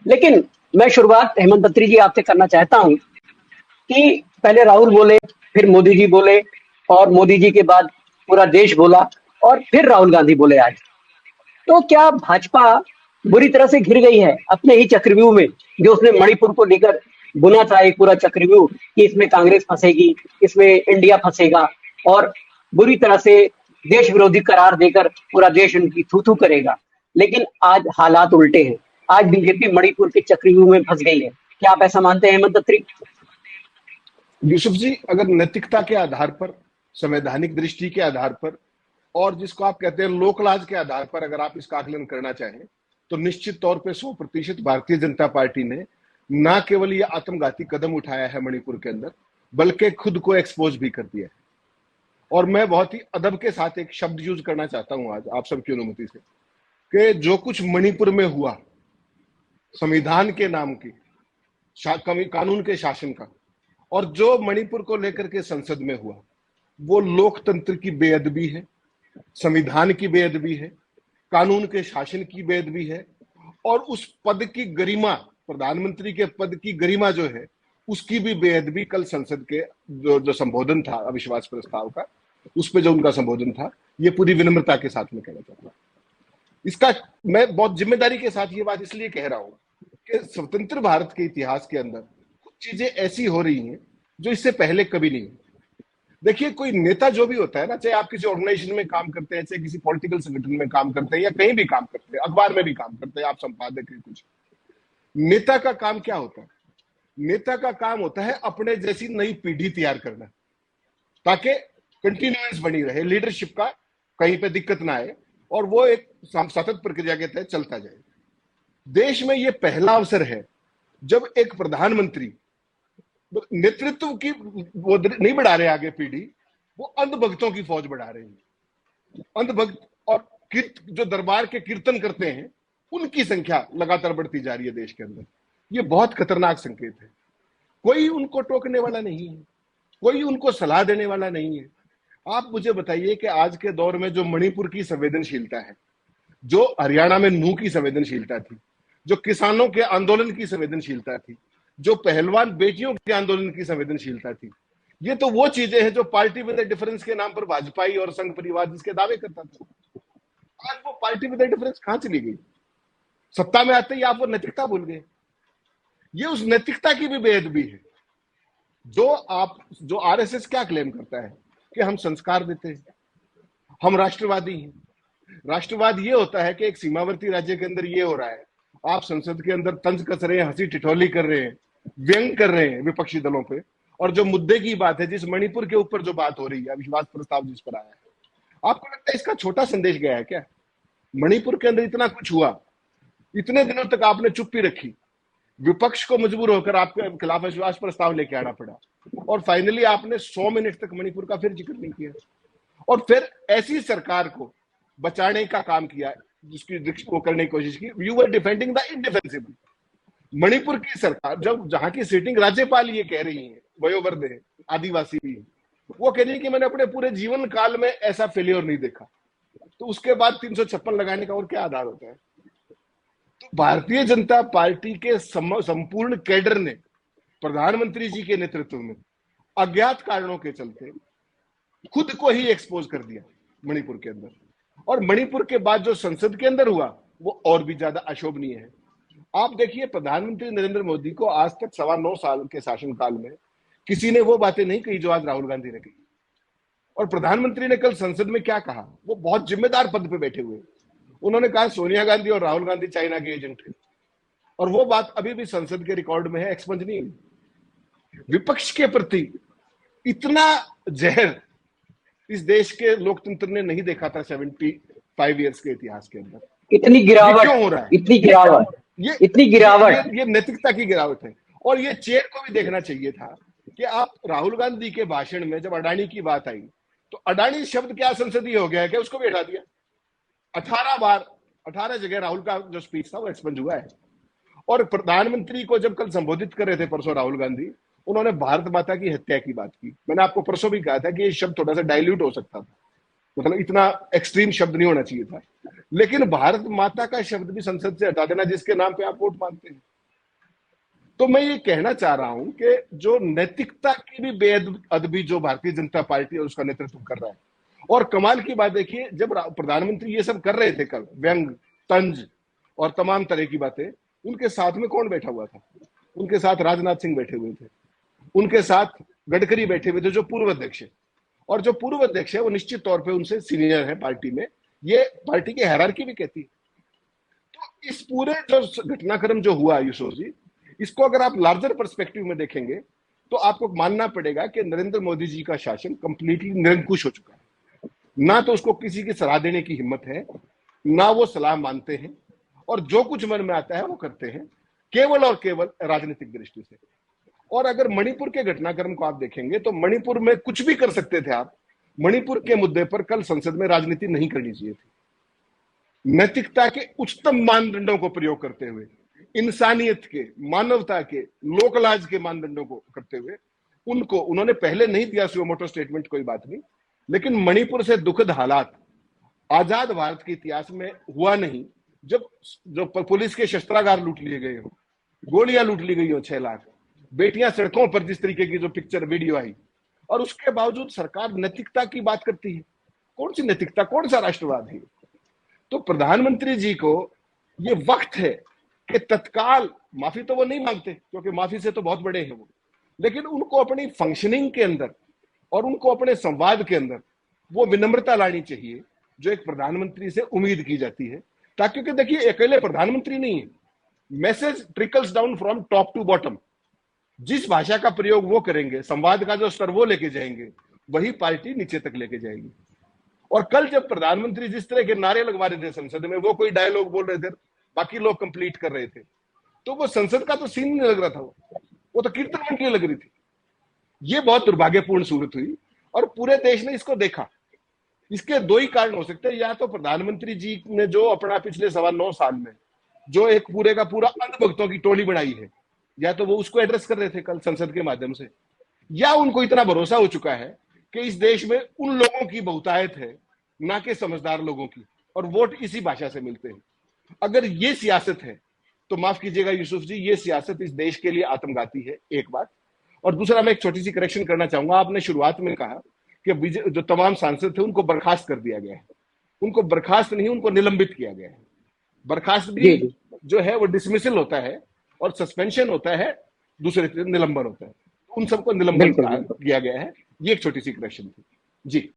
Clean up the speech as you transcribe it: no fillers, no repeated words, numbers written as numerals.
लेकिन मैं शुरुआत हेमंत खत्री जी आपसे करना चाहता हूं कि पहले राहुल बोले, फिर मोदी जी बोले, और मोदी जी के बाद पूरा देश बोला, और फिर राहुल गांधी बोले आज। तो क्या भाजपा बुरी तरह से घिर गई है अपने ही चक्रव्यूह में, जो उसने मणिपुर को लेकर बुना था एक पूरा चक्रव्यूह कि इसमें कांग्रेस फंसेगी, इसमें इंडिया फंसेगा, और बुरी तरह से देश विरोधी करार देकर पूरा देश उनकी थू थू करेगा। लेकिन आज हालात उल्टे हैं। आज बीजेपी मणिपुर के चक्रव्यूह में फंस गई है। क्या आप ऐसा मानते हैं हेमंत खत्री? यूसुफ जी, अगर नैतिकता के आधार पर, संवैधानिक दृष्टि के आधार पर, और जिसको आप कहते हैं लोकलाज के आधार पर अगर आप इसका आकलन करना चाहें, तो निश्चित तौर पे 100% भारतीय जनता पार्टी ने ना केवल ये आत्मघाती कदम उठाया है मणिपुर के अंदर, बल्कि खुद को एक्सपोज भी कर दिया है। और मैं बहुत ही अदब के साथ एक शब्द यूज करना चाहता हूं आज आप सबकी अनुमति से, कि जो कुछ मणिपुर में हुआ संविधान के नाम की, कानून के शासन का, और जो मणिपुर को लेकर के संसद में हुआ, वो लोकतंत्र की बेअदबी है, संविधान की बेअदबी है, कानून के शासन की बेअदबी है, और उस पद की गरिमा, प्रधानमंत्री के पद की गरिमा जो है, उसकी भी बेअदबी कल संसद के जो संबोधन था अविश्वास प्रस्ताव का, उस पर जो उनका संबोधन था, ये पूरी विनम्रता के साथ में कहना चाहता हूं। इसका मैं बहुत जिम्मेदारी के साथ ये बात इसलिए कह रहा हूं कि स्वतंत्र भारत के इतिहास के अंदर कुछ चीजें ऐसी हो रही हैं जो इससे पहले कभी नहीं। देखिए, कोई नेता जो भी होता है ना, चाहे आप किसी ऑर्गेनाइजेशन में काम करते हैं, चाहे किसी पॉलिटिकल संगठन में काम करते हैं, या कहीं भी काम करते हैं, अखबार में भी काम करते हैं, आप संपादक हैं कुछ, नेता का काम क्या होता है? नेता का काम होता है अपने जैसी नई पीढ़ी तैयार करना, ताकि कंटिन्यूएंस बनी रहे, लीडरशिप का कहीं पे दिक्कत ना आए, और वो एक सतत प्रक्रिया के तहत चलता जाए। देश में ये पहला अवसर है जब एक प्रधानमंत्री नेतृत्व की वो नहीं बढ़ा रहे आगे पीढ़ी, वो अंधभक्तों की फौज बढ़ा रहे हैं। अंधभक्त और जो दरबार के कीर्तन करते हैं, उनकी संख्या लगातार बढ़ती जा रही है देश के अंदर। ये बहुत खतरनाक संकेत है। कोई उनको टोकने वाला नहीं है, कोई उनको सलाह देने वाला नहीं है। आप मुझे बताइए कि आज के दौर में जो मणिपुर की संवेदनशीलता है, जो हरियाणा में नूह की संवेदनशीलता थी, जो किसानों के आंदोलन की संवेदनशीलता थी, जो पहलवान बेटियों के आंदोलन की संवेदनशीलता थी, ये तो वो चीजें हैं जो पार्टी विद डिफरेंस के नाम पर भाजपाई और संघ परिवार जिसके दावे करता था, आज वो पार्टी विद डिफरेंस कहां चली गई? सत्ता में आते ही आप वो नैतिकता भूल गए। ये उस नैतिकता की भी बेअदबी है। जो आरएसएस क्या क्लेम करता है कि हम संस्कार देते हैं, हम राष्ट्रवादी हैं। राष्ट्रवाद ये होता है कि एक सीमावर्ती राज्य के अंदर ये हो रहा है, आप संसद के अंदर तंज कस रहे हैं, हंसी ठिठोली कर रहे हैं, व्यंग कर रहे हैं विपक्षी दलों पे, और जो मुद्दे की बात है, जिस मणिपुर के ऊपर जो बात हो रही है, अविश्वास प्रस्ताव जिस पर आया है, आपको लगता है इसका छोटा संदेश गया है क्या? मणिपुर के अंदर इतना कुछ हुआ, इतने दिनों तक आपने चुप्पी रखी, विपक्ष को मजबूर होकर आपके खिलाफ अविश्वास प्रस्ताव लेके आना पड़ा, और फाइनली आपने 100 मिनट तक मणिपुर का फिर जिक्र नहीं किया, और फिर ऐसी सरकार को बचाने का काम किया जिसकी वो करने की कोशिश की। You were defending the indefensible. Manipur की सरकार, जब जहां की सिटिंग राज्यपाल ये कह रही है, वयोवृद्ध है, आदिवासी भी है, वो कह रही है कि मैंने अपने पूरे जीवन काल में ऐसा फेलियर नहीं देखा, तो उसके बाद 356 लगाने का और क्या आधार होता है? तो भारतीय जनता पार्टी के संपूर्ण कैडर ने प्रधानमंत्री जी के नेतृत्व में अज्ञात कारणों के चलते खुद को ही एक्सपोज कर दिया मणिपुर के अंदर, और मणिपुर के बाद जो संसद के अंदर हुआ वो और भी ज्यादा अशोभनीय है। आप देखिए, प्रधानमंत्री नरेंद्र मोदी को आज तक 9.25 साल के शासनकाल में किसी ने वो बातें नहीं कही जो आज राहुल गांधी ने कही। और प्रधानमंत्री ने कल संसद में क्या कहा? वो बहुत जिम्मेदार पद पे बैठे हुए, उन्होंने कहा सोनिया गांधी और राहुल गांधी चाइना के एजेंट है, और वो बात अभी भी संसद के रिकॉर्ड में है, एक्सपंज नहीं हुई। विपक्ष के प्रति इतना जहर इस देश के लोकतंत्र ने नहीं देखा था 75 ईयर्स के इतिहास के अंदर। इतनी गिरावट क्यों हो रहा है? इतनी गिरावट ये नैतिकता की गिरावट है। और ये चेयर को भी देखना चाहिए था कि आप राहुल गांधी के भाषण में जब अडानी की बात आई, तो अडानी शब्द क्या संसदीय हो गया है क्या? उसको भी हटा दिया। 18 जगह राहुल का जो स्पीच था वो एक्सपंज हुआ है। और प्रधानमंत्री को जब कल संबोधित कर रहे थे परसों राहुल गांधी, उन्होंने भारत माता की हत्या की बात की। मैंने आपको परसों भी कहा था कि ये शब्द थोड़ा सा डाइल्यूट हो सकता था, मतलब इतना एक्सट्रीम शब्द नहीं होना चाहिए था, लेकिन भारत माता का शब्द भी संसद से हटा देना, जिसके नाम पे आप वोट मांगते हैं, तो मैं ये कहना चाह रहा हूं कि जो नैतिकता की भी बेअदबी जो भारतीय जनता पार्टी और उसका नेतृत्व कर रहा है, और कमाल की बात देखिए, जब प्रधानमंत्री ये सब कर रहे थे कल, व्यंग, तंज और तमाम तरह की बातें, उनके साथ में कौन बैठा हुआ था? उनके साथ राजनाथ सिंह बैठे हुए थे, उनके साथ गडकरी बैठे हुए थे, जो पूर्व अध्यक्ष है। और जो पूर्व अध्यक्ष है वो निश्चित तौर पे उनसे सीनियर है पार्टी में, ये पार्टी की हायरार्की भी कहती है। तो इस पूरे जो घटनाक्रम जो हुआ यूसुफ जी, इसको अगर आप लार्जर पर्सपेक्टिव में देखेंगे तो आपको मानना पड़ेगा कि नरेंद्र मोदी जी का शासन कंप्लीटली निरंकुश हो चुका है। ना तो उसको किसी की सलाह देने की हिम्मत है, ना वो सलाह मानते हैं, और जो कुछ मन में आता है वो करते हैं, केवल और केवल राजनीतिक दृष्टि से। और अगर मणिपुर के घटनाक्रम को आप देखेंगे तो मणिपुर में कुछ भी कर सकते थे आप, मणिपुर के मुद्दे पर कल संसद में राजनीति नहीं करनी चाहिए थी। नैतिकता के उच्चतम मानदंडों को प्रयोग करते हुए, इंसानियत के, मानवता के, लोकलाज के मानदंडों को करते हुए उन्होंने पहले नहीं दिया सुमोटो स्टेटमेंट, कोई बात नहीं, लेकिन मणिपुर से दुखद हालात आजाद भारत के इतिहास में हुआ नहीं, जब जो पुलिस के शस्त्रागार लूट लिए गए हो, गोलियां लूट ली गई हो 6 लाख, बेटियां सड़कों पर जिस तरीके की जो पिक्चर वीडियो आई, और उसके बावजूद सरकार नैतिकता की बात करती है। कौन सी नैतिकता, कौन सा राष्ट्रवाद है? तो प्रधानमंत्री जी को ये वक्त है कि तत्काल माफी तो वो नहीं मांगते, क्योंकि माफी से तो बहुत बड़े हैं वो, लेकिन उनको अपनी फंक्शनिंग के अंदर और उनको अपने संवाद के अंदर वो विनम्रता लानी चाहिए जो एक प्रधानमंत्री से उम्मीद की जाती है। ताकि देखिए, अकेले प्रधानमंत्री नहीं है, message trickles down from top to bottom. जिस भाषा का प्रयोग वो करेंगे, संवाद का जो स्तर वो लेके जाएंगे, वही पार्टी नीचे तक लेके जाएगी। और कल जब प्रधानमंत्री जिस तरह के नारे लगवा रहे थे संसद में, वो कोई डायलॉग बोल रहे थे, बाकी लोग कंप्लीट कर रहे थे, तो वो संसद का तो सीन नहीं लग रहा था, वो तो कीर्तन मंडली लग रही थी। ये बहुत दुर्भाग्यपूर्ण सूरत हुई और पूरे देश ने इसको देखा। इसके 2 ही कारण हो सकते हैं, या तो प्रधानमंत्री जी ने जो अपना पिछले 9.25 साल में जो एक पूरे का पूरा अंधभक्तों की टोली बनाई है, या तो वो उसको एड्रेस कर रहे थे कल संसद के माध्यम से, या उनको इतना भरोसा हो चुका है कि इस देश में उन लोगों की बहुतायत है, ना कि समझदार लोगों की, और वोट इसी भाषा से मिलते हैं। अगर ये सियासत है तो माफ कीजिएगा यूसुफ जी, ये सियासत इस देश के लिए आत्मघाती है, एक बात। और दूसरा, मैं एक छोटी सी करेक्शन करना चाहूंगा। आपने शुरुआत में कहा कि जो तमाम सांसद थे उनको बर्खास्त कर दिया गया है। उनको बर्खास्त नहीं, उनको निलंबित किया गया है। बर्खास्त भी जो है वो डिसमिसल होता है, और सस्पेंशन होता है, दूसरे निलंबन होता है। उन सबको निलंबन किया गया है। ये एक छोटी सी करेक्शन थी जी।